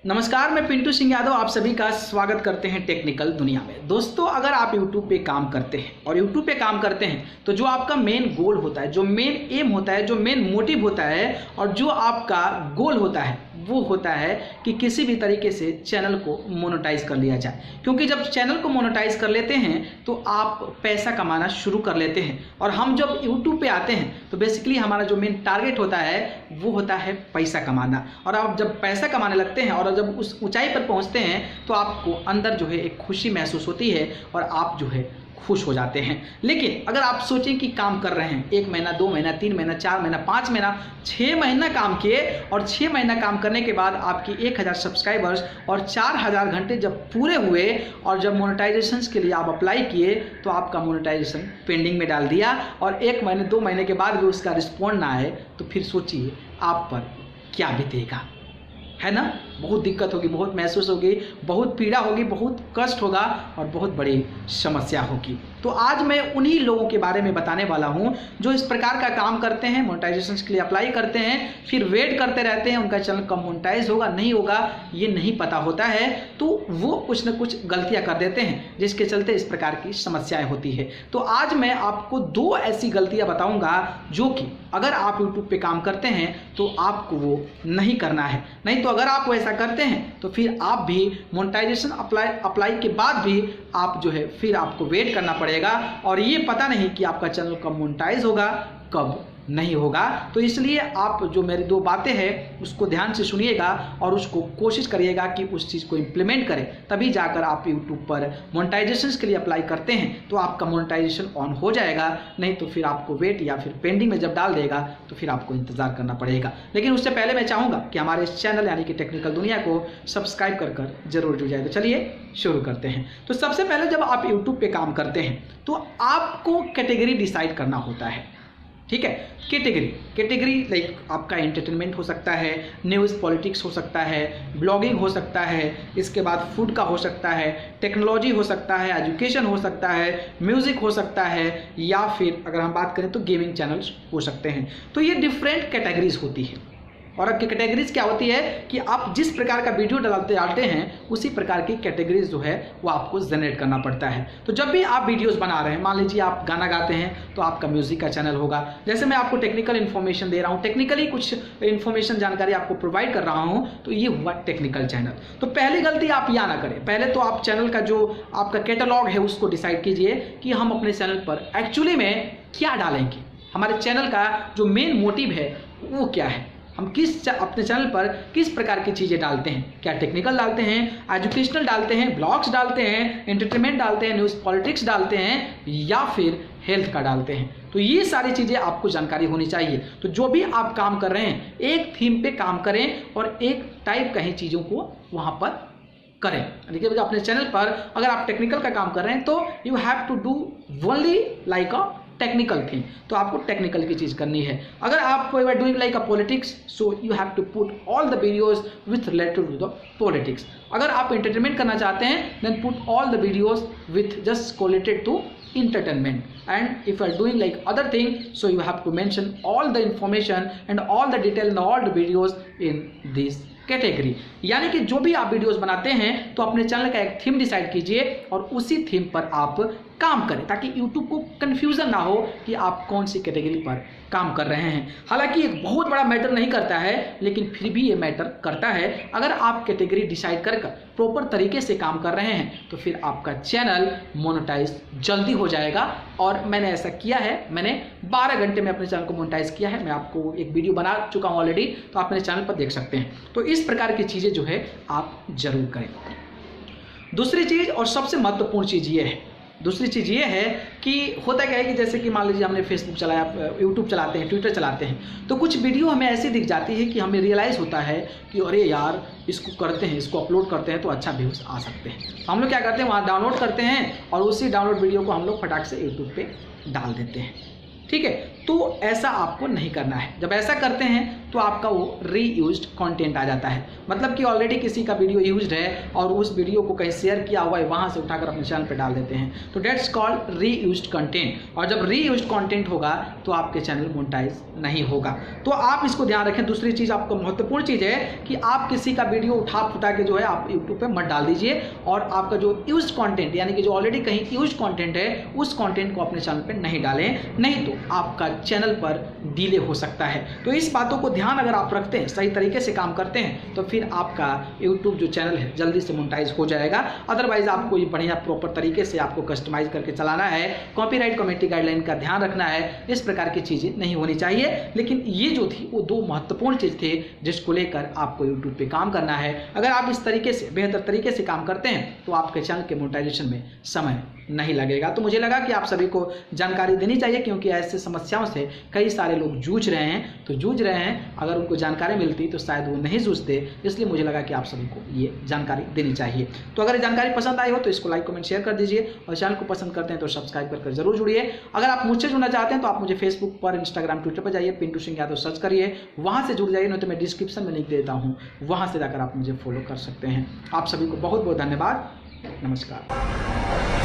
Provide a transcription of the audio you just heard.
नमस्कार, मैं पिंटू सिंह यादव आप सभी का स्वागत करते हैं टेक्निकल दुनिया में। दोस्तों, अगर आप YouTube पे काम करते हैं और YouTube पे काम करते हैं तो जो आपका मेन गोल होता है, जो मेन एम होता है, जो मेन मोटिव होता है और जो आपका गोल होता है वो होता है कि किसी भी तरीके से चैनल को मोनेटाइज कर लिया जाए। क्योंकि जब चैनल को मोनेटाइज कर लेते हैं तो आप पैसा कमाना शुरू कर लेते हैं। और हम जब YouTube पे आते हैं तो बेसिकली हमारा जो मेन टारगेट होता है वो होता है पैसा कमाना। और आप जब पैसा कमाने लगते हैं और जब उस ऊंचाई पर पहुंचते हैं तो आपको अंदर जो है एक खुशी महसूस होती है और आप जो है खुश हो जाते हैं। लेकिन अगर आप सोचें कि काम कर रहे हैं 1 महीना, 2 महीना, 3 महीना, 4 महीना, 5 महीना, 6 महीना काम किए और 6 महीना काम करने के बाद आपकी 1000 सब्सक्राइबर्स और 4000 घंटे जब पूरे हुए और जब मोनेटाइजेशन के लिए आप अप्लाई किए तो आपका मोनेटाइजेशन पेंडिंग में डाल दिया और 1 महीने 2 महीने के बाद भी उसका रिस्पॉन्ड ना आए तो फिर सोचिए आप पर क्या बीतेगा, है ना। बहुत दिक्कत होगी, बहुत महसूस होगी, बहुत पीड़ा होगी, बहुत कष्ट होगा और बहुत बड़ी समस्या होगी। तो आज मैं उन्हीं लोगों के बारे में बताने वाला हूं जो इस प्रकार का काम करते हैं, मोनेटाइजेशन के लिए अप्लाई करते हैं, फिर वेट करते रहते हैं उनका चैनल कब मोनेटाइज होगा नहीं होगा ये नहीं पता होता है, तो वो कुछ न कुछ गलतियां कर देते हैं जिसके चलते इस प्रकार की समस्याएं होती है। तो आज मैं आपको 2 ऐसी गलतियां बताऊंगा जो कि अगर आप YouTube पे काम करते हैं तो आपको वो नहीं करना है। नहीं तो अगर आप ऐसा करते हैं तो फिर आप भी मोनेटाइजेशन अप्लाई के बाद भी आप जो है फिर आपको वेट करना पड़ेगा और ये पता नहीं कि आपका चैनल कब मोनेटाइज होगा कब नहीं होगा। तो इसलिए आप जो मेरी 2 बातें हैं उसको ध्यान से सुनिएगा और उसको कोशिश करिएगा कि उस चीज़ को इम्प्लीमेंट करें, तभी जाकर आप YouTube पर मोनेटाइजेशन के लिए अप्लाई करते हैं तो आपका मोनेटाइजेशन ऑन हो जाएगा। नहीं तो फिर आपको वेट या फिर पेंडिंग में जब डाल देगा तो फिर आपको इंतजार करना पड़ेगा। लेकिन उससे पहले मैं चाहूँगा कि हमारे इस चैनल यानी कि टेक्निकल दुनिया को सब्सक्राइब कर जरूर जुड़ जाए। तो चलिए शुरू करते हैं। तो सबसे पहले जब आप YouTube पे काम करते हैं तो आपको कैटेगरी डिसाइड करना होता है, ठीक है। कैटेगरी लाइक आपका एंटरटेनमेंट हो सकता है, न्यूज़ पॉलिटिक्स हो सकता है, ब्लॉगिंग हो सकता है, इसके बाद फूड का हो सकता है, टेक्नोलॉजी हो सकता है, एजुकेशन हो सकता है, म्यूज़िक हो सकता है या फिर अगर हम बात करें तो गेमिंग चैनल्स हो सकते हैं। तो ये डिफरेंट कैटेगरीज होती है और अब कैटेगरीज क्या होती है कि आप जिस प्रकार का वीडियो डालते हैं उसी प्रकार की कैटेगरीज जो है वो आपको जनरेट करना पड़ता है। तो जब भी आप वीडियोस बना रहे हैं, मान लीजिए आप गाना गाते हैं तो आपका म्यूजिक का चैनल होगा। जैसे मैं आपको टेक्निकल इन्फॉर्मेशन दे रहा हूँ, टेक्निकली कुछ इन्फॉर्मेशन जानकारी आपको प्रोवाइड कर रहा हूँ तो ये हुआ टेक्निकल चैनल। तो पहली गलती आप यहाँ ना करें। पहले तो आप चैनल का जो आपका कैटलॉग है उसको डिसाइड कीजिए कि हम अपने चैनल पर एक्चुअली में क्या डालेंगे, हमारे चैनल का जो मेन मोटिव है वो क्या है, हम अपने चैनल पर किस प्रकार की चीज़ें डालते हैं। क्या टेक्निकल डालते हैं, एजुकेशनल डालते हैं, ब्लॉग्स डालते हैं, एंटरटेनमेंट डालते हैं, न्यूज़ पॉलिटिक्स डालते हैं या फिर हेल्थ का डालते हैं। तो ये सारी चीज़ें आपको जानकारी होनी चाहिए। तो जो भी आप काम कर रहे हैं एक थीम पे काम करें और एक टाइप का ही चीज़ों को वहाँ पर करें। देखिए अपने चैनल पर अगर आप टेक्निकल का काम कर रहे हैं तो you have to do only like a technical thing, तो आपको टेक्निकल की चीज़ करनी है। अगर आप doing like a politics so you have to put all the videos with related to the politics. अगर आप एंटरटेनमेंट करना चाहते हैं then put all the videos with just collated to entertainment, and if you are doing like other thing so you have to mention all the information and all the detail and all the videos in this category. यानी कि जो भी आप videos बनाते हैं तो अपने channel का एक थीम डिसाइड कीजिए और उसी थीम पर आप काम करें ताकि YouTube को कंफ्यूजन ना हो कि आप कौन सी कैटेगरी पर काम कर रहे हैं। हालांकि एक बहुत बड़ा मैटर नहीं करता है लेकिन फिर भी ये मैटर करता है। अगर आप कैटेगरी डिसाइड कर प्रॉपर तरीके से काम कर रहे हैं तो फिर आपका चैनल मोनेटाइज जल्दी हो जाएगा। और मैंने ऐसा किया है, मैंने 12 घंटे में अपने चैनल को मोनेटाइज किया है। मैं आपको एक वीडियो बना चुका हूँ ऑलरेडी, तो आप मेरे चैनल पर देख सकते हैं। तो इस प्रकार की चीज़ें जो है आप जरूर करें। दूसरी चीज़ और सबसे महत्वपूर्ण चीज़ ये है कि होता क्या है कि जैसे कि मान लीजिए हमने फेसबुक चलाया, यूट्यूब चलाते हैं, ट्विटर चलाते हैं, तो कुछ वीडियो हमें ऐसी दिख जाती है कि हमें रियलाइज़ होता है कि अरे यार इसको करते हैं, इसको अपलोड करते हैं तो अच्छा व्यूज़ आ सकते हैं। तो हम लोग क्या करते हैं, वहाँ डाउनलोड करते हैं और उसी डाउनलोड वीडियो को हम लोग फटाक से यूट्यूब पे डाल देते हैं, ठीक है। तो ऐसा आपको नहीं करना है। जब ऐसा करते हैं तो आपका वो रीयूज्ड कंटेंट आ जाता है, मतलब कि ऑलरेडी किसी का वीडियो यूज्ड है और उस वीडियो को कहीं शेयर किया हुआ है, वहाँ से उठाकर अपने चैनल पे डाल देते हैं, तो डेट्स कॉल्ड रीयूज्ड कंटेंट। और जब रीयूज्ड कंटेंट होगा तो आपके चैनल मोनेटाइज नहीं होगा। तो आप इसको ध्यान रखें। दूसरी चीज़, आपको महत्वपूर्ण चीज़ है कि आप किसी का वीडियो उठा फुटा के जो है आप यूट्यूब पे मत डाल दीजिए, और आपका जो यूज्ड कंटेंट यानी कि जो ऑलरेडी कहीं यूज्ड कंटेंट है उस कंटेंट को अपने चैनल पे नहीं डालें, नहीं तो आपका चैनल पर डिले हो सकता है। तो इस बातों को ध्यान अगर आप रखते हैं, सही तरीके से काम करते हैं, तो फिर आपका यूट्यूब जो चैनल है जल्दी से मोनेटाइज हो जाएगा। अदरवाइज आपको ये बढ़िया प्रॉपर तरीके से आपको कस्टमाइज करके चलाना है, कॉपीराइट कमेटी गाइडलाइन का ध्यान रखना है, इस प्रकार की चीज़ें नहीं होनी चाहिए। लेकिन ये जो थी वो दो महत्वपूर्ण चीज़ थे जिसको लेकर आपको यूट्यूब पे काम करना है। अगर आप इस तरीके से बेहतर तरीके से काम करते हैं तो आपके चैनल के मोनेटाइजेशन में समय नहीं लगेगा। तो मुझे लगा कि आप सभी को जानकारी देनी चाहिए, क्योंकि ऐसे समस्याओं से कई सारे लोग जूझ रहे हैं। तो जूझ रहे हैं, अगर उनको जानकारी मिलती तो शायद वो नहीं जूझते, इसलिए मुझे लगा कि आप सभी को ये जानकारी देनी चाहिए। तो अगर ये जानकारी पसंद आई हो तो इसको लाइक कमेंट शेयर कर दीजिए, और चैनल को पसंद करते हैं तो सब्सक्राइब कर जरूर जुड़िए। अगर आप मुझसे जुड़ना चाहते हैं तो आप मुझे फेसबुक पर, इंस्टाग्राम, ट्विटर पर जाइए, पिंटू सिंह यादव सर्च करिए, वहाँ से जुड़ जाइए, नहीं तो मैं डिस्क्रिप्शन में लिंक देता हूँ, वहाँ से जाकर आप मुझे फॉलो कर सकते हैं। आप सभी को बहुत बहुत धन्यवाद। नमस्कार।